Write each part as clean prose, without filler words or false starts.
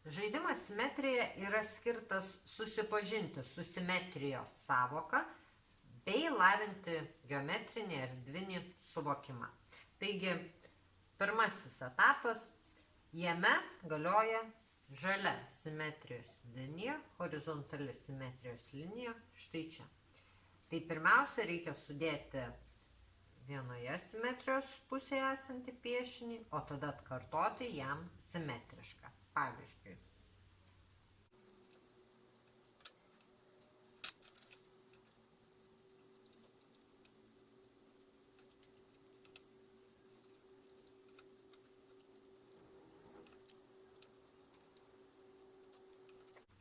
Žaidimas simetrija yra skirtas susipažinti su simetrijos savoka bei lavinti geometrinį erdvinį suvokimą. Taigi, pirmasis etapas, jame galioja žalia simetrijos linija, horizontali simetrijos linija, štai čia. Tai pirmiausia, reikia sudėti vienoje simetrijos pusėje esantį piešinį, o tada atkartoti jam simetrišką. Pavyzdžiui.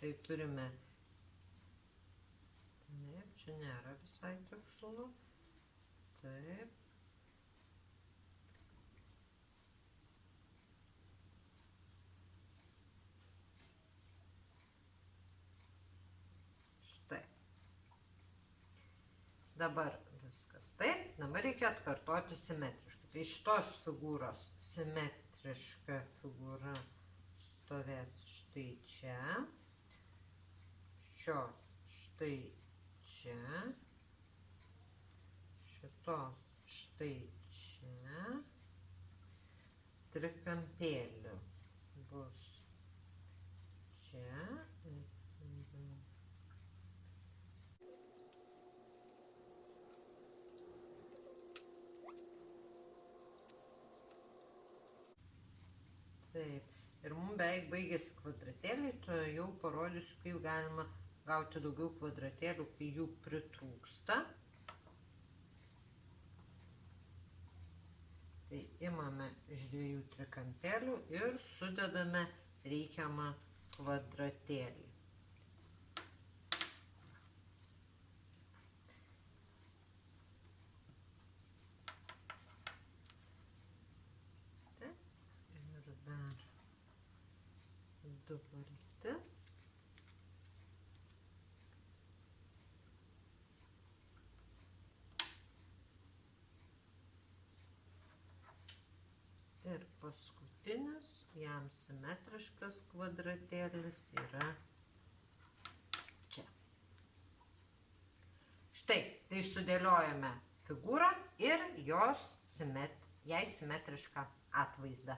Tai turime, ne, čia nėra visai tikslu, taip. Štai. Dabar viskas taip, dabar reikia atkartoti simetriškai. Tai šitos figūros simetriška figūra stovės štai čia. Šios štai čia, šitos štai čia, trikampėlių bus čia. Taip, ir mums beveik baigėsi kvadratėliai, tai jau parodysiu, kaip galima gauti daugiau kvadratėlių, kai jų pritrūksta. Tai imame iš dviejų trikampėlių ir sudedame reikiamą kvadratėlį. Taip, ir dar du varyti. Ir paskutinis, jam simetriškas kvadratėlis yra čia. Štai, tai sudėliojame figūrą ir jai simetrišką atvaizdą.